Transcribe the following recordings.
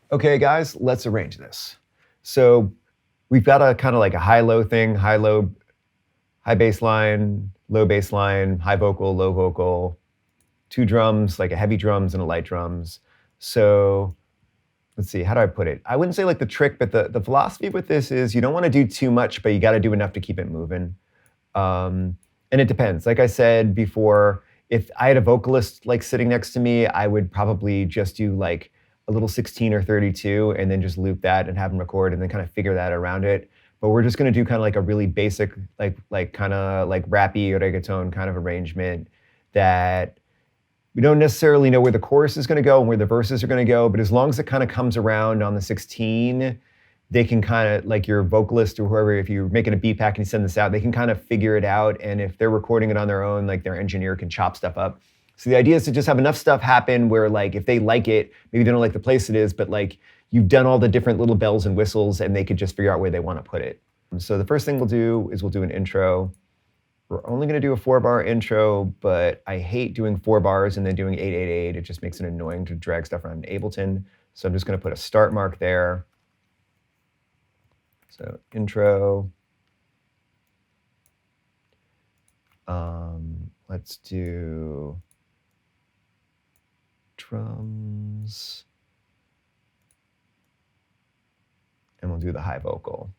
Okay, guys, let's arrange this. So we've got a kind of like a high-low thing, high-low, high bass line, low bass line, high vocal, low vocal, two drums, like a heavy drums and a light drums. So let's see, how do I put it? I wouldn't say like the trick, but the philosophy with this is you don't want to do too much, but you got to do enough to keep it moving. And it depends. Like I said before, if I had a vocalist like sitting next to me, I would probably just do like a little 16 or 32 and then just loop that and have them record and then kind of figure that around it. But we're just gonna do kind of like a really basic, like kind of like rappy or reggaeton kind of arrangement that we don't necessarily know where the chorus is gonna go and where the verses are gonna go, but as long as it kind of comes around on the 16, they can kind of, like your vocalist or whoever, if you're making a beat pack and you send this out, they can kind of figure it out. And if they're recording it on their own, like their engineer can chop stuff up. So the idea is to just have enough stuff happen where like if they like it, maybe they don't like the place it is, but like you've done all the different little bells and whistles and they could just figure out where they want to put it. So the first thing we'll do is we'll do an intro. We're only gonna do a 4-bar intro, but I hate doing 4 bars and then doing 888. It just makes it annoying to drag stuff around in Ableton. So I'm just gonna put a start mark there. So intro. Let's do drums. And we'll do the high vocal.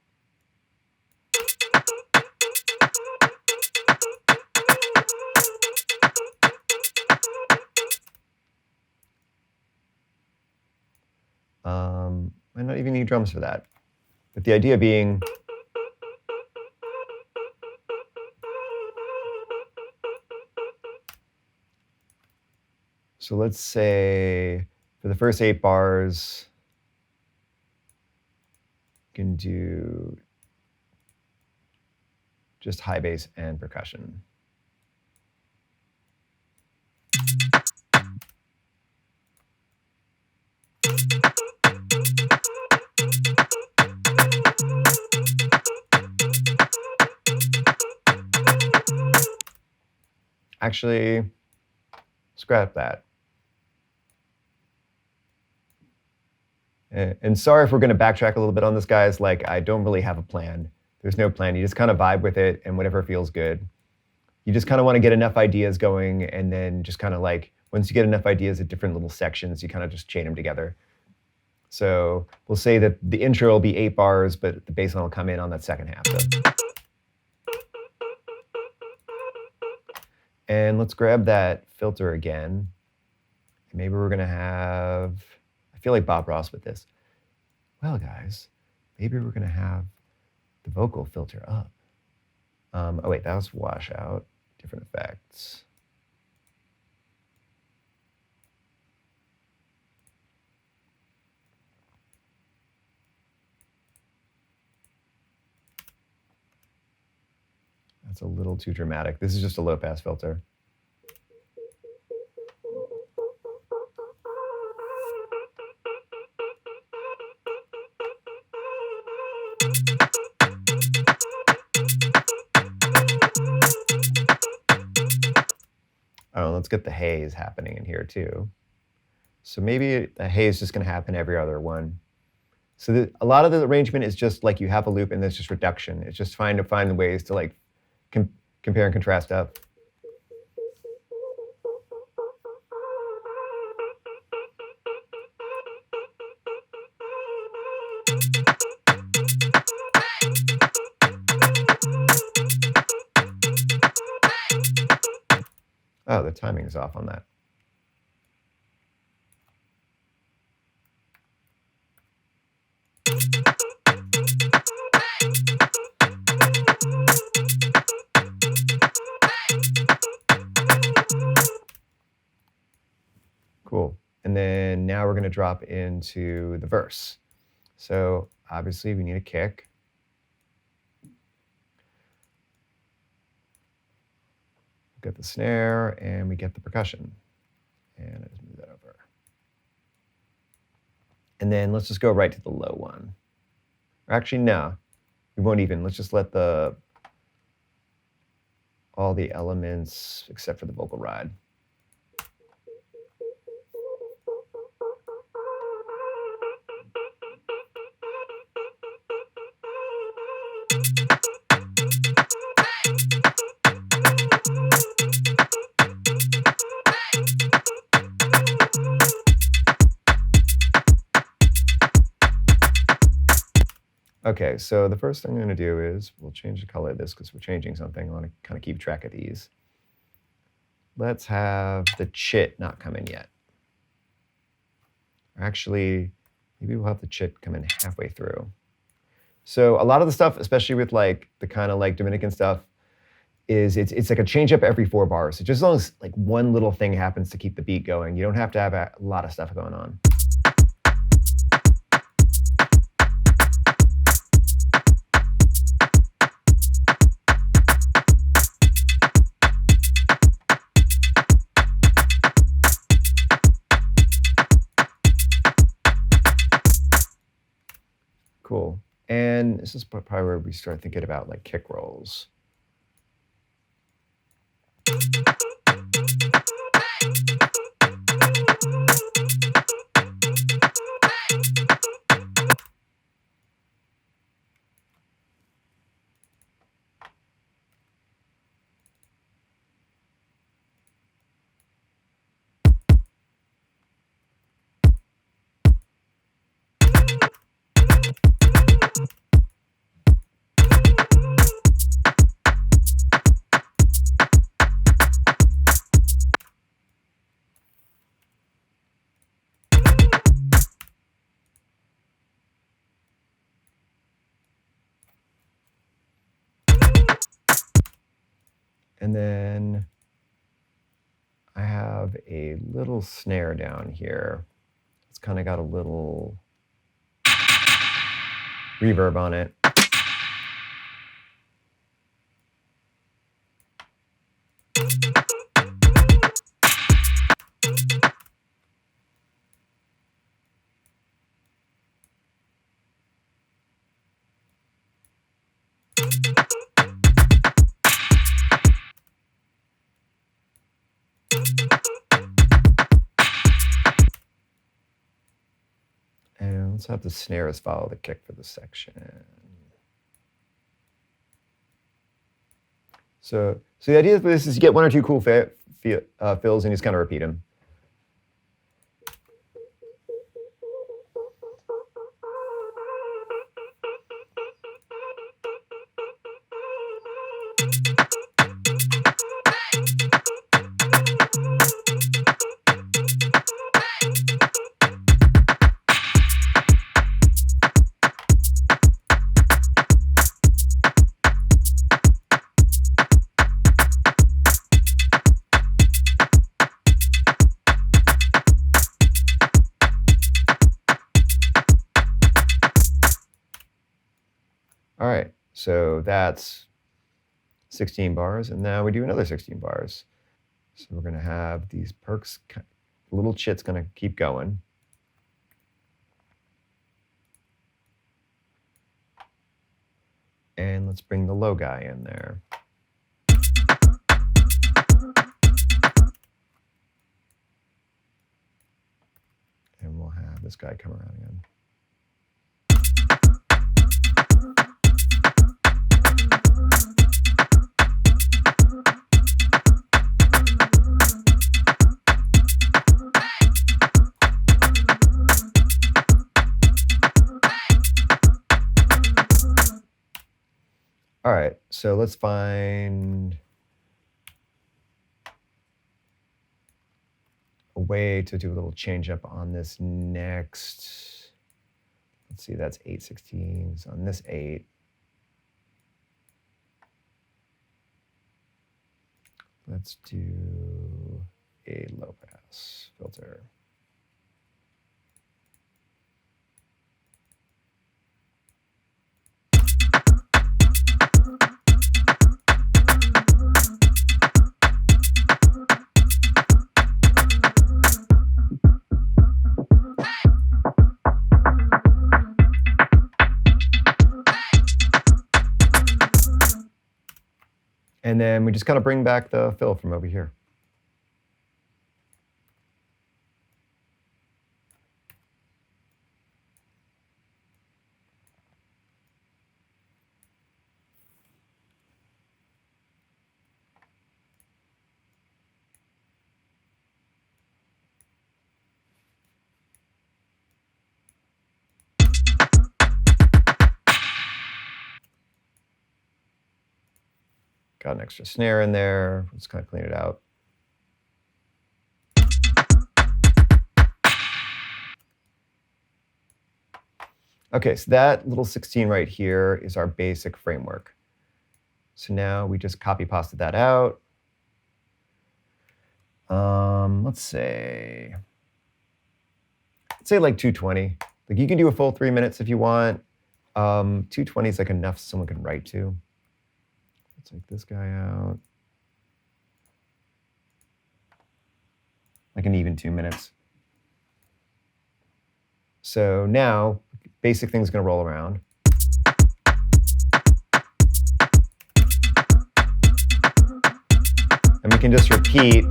Might not even need drums for that. But the idea being, so let's say for the first 8 bars, you can do just high bass and percussion. Actually, scrap that. And sorry if we're going to backtrack a little bit on this, guys. Like, I don't really have a plan. There's no plan. You just kind of vibe with it and whatever feels good. You just kind of want to get enough ideas going, and then just kind of like, once you get enough ideas at different little sections, you kind of just chain them together. So we'll say that the intro will be 8 bars, but the bass line will come in on that second half. So. And let's grab that filter again. Maybe we're gonna have, I feel like Bob Ross with this. Well, guys, maybe we're gonna have the vocal filter up. Oh wait, that was washout, different effects. That's a little too dramatic. This is just a low pass filter. Oh, let's get the haze happening in here too. So maybe the haze is just gonna happen every other one. So a lot of the arrangement is just like you have a loop and there's just reduction. It's just trying to find the ways to like compare and contrast stuff. Oh, the timing is off on that. Cool. And then now we're going to drop into the verse. So obviously we need a kick. Get the snare and we get the percussion. And I just move that over. And then let's just go right to the low one. Or actually, no, we won't even. Let's just let all the elements except for the vocal ride. Okay, so the first thing I'm going to do is we'll change the color of this because we're changing something. I want to kind of keep track of these. Let's have the chit not come in yet. Actually, maybe we'll have the chit come in halfway through. So a lot of the stuff, especially with like the kind of like Dominican stuff, is it's like a change up every 4 bars. So just as long as like one little thing happens to keep the beat going, you don't have to have a lot of stuff going on. Cool. And this is probably where we start thinking about like kick rolls. And then I have a little snare down here. It's kind of got a little reverb on it. And let's have the snares follow the kick for this section. So the idea of this is you get 1 or 2 cool fills and you just kind of repeat them. All right, so that's 16 bars, and now we do another 16 bars. So we're gonna have these perks, little chit's gonna keep going. And let's bring the low guy in there. And we'll have this guy come around again. All right, so let's find a way to do a little change up on this next. Let's see, that's 8/16. On this 8. Let's do a low pass filter. And then we just kind of bring back the fill from over here. Got an extra snare in there. Let's kind of clean it out. Okay, so that little 16 right here is our basic framework. So now we just copy pasted that out. Let's say like 220. Like you can do a full 3 minutes if you want. 220 is like enough someone can write to. Let's take this guy out. Like an even 2 minutes. So now, basic thing's gonna roll around. And we can just repeat.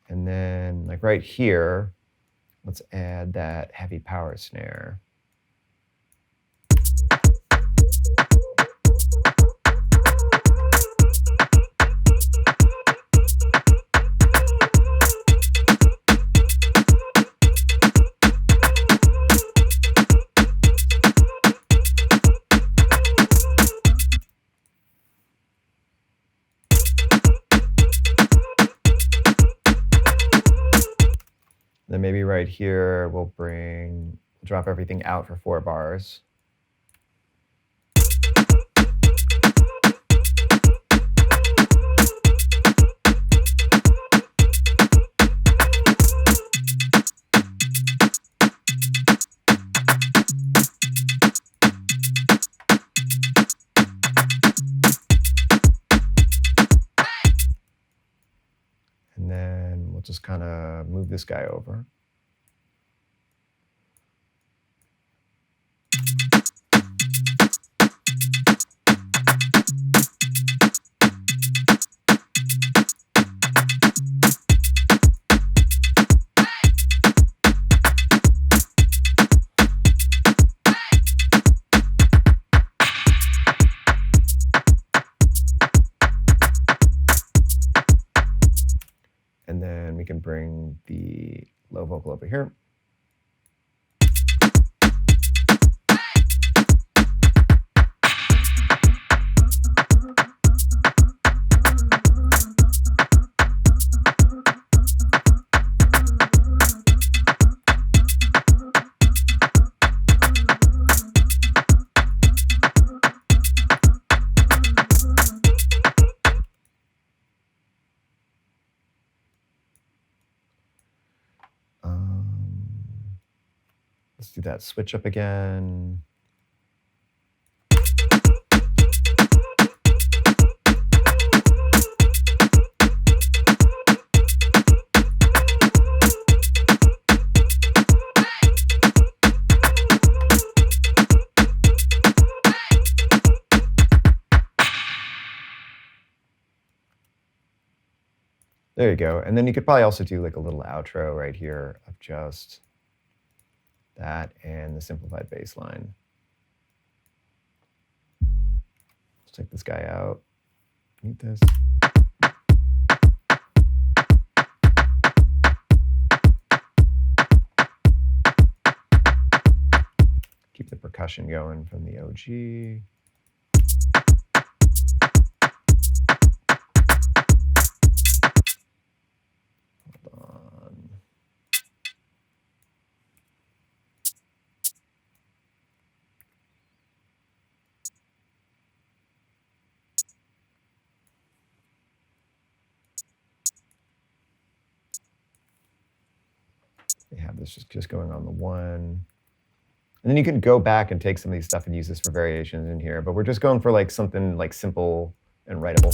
And then like right here, let's add that heavy power snare. Then maybe right here, we'll drop everything out for 4 bars. And then we'll just kind of move this guy over. And then we can bring the low vocal over here. Let's do that switch up again. There you go. And then you could probably also do like a little outro right here of just that and the simplified bass line. Let's take this guy out. Mute this. Keep the percussion going from the OG. They have this just going on the 1. And then you can go back and take some of these stuff and use this for variations in here. But we're just going for like something like simple and writable.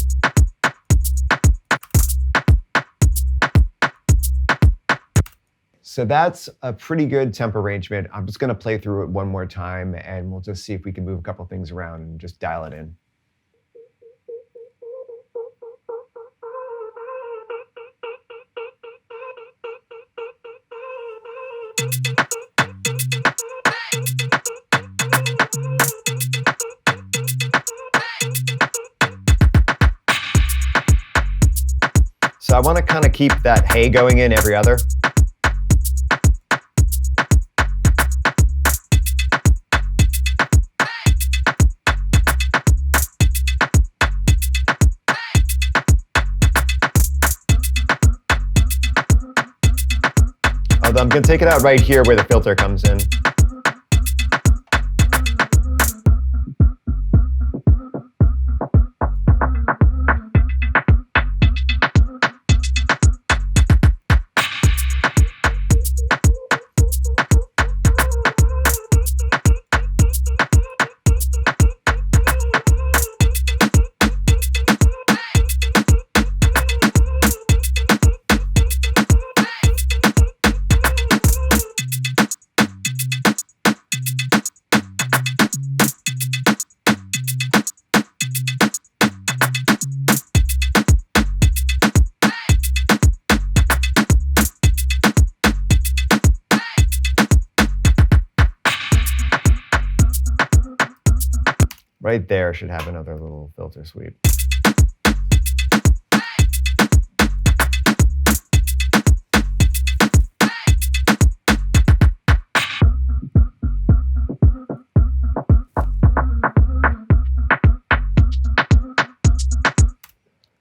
So that's a pretty good temp arrangement. I'm just going to play through it one more time, and we'll just see if we can move a couple things around and just dial it in. I want to kind of keep that hey going in every other. Although I'm going to take it out right here where the filter comes in. Right there should have another little filter sweep.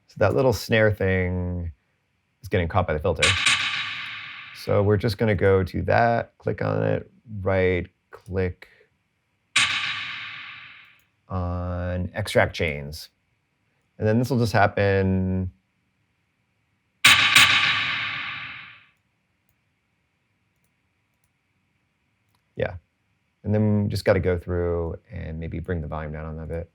So that little snare thing is getting caught by the filter. So we're just going to go to that, click on it, right click on extract chains. And then this will just happen. Yeah. And then we just got to go through and maybe bring the volume down on that a bit.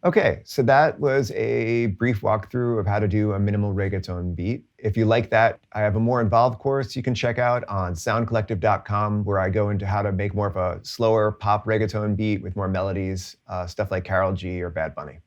Okay, so that was a brief walkthrough of how to do a minimal reggaeton beat. If you like that, I have a more involved course you can check out on soundcollective.com, where I go into how to make more of a slower pop reggaeton beat with more melodies, stuff like Karol G or Bad Bunny.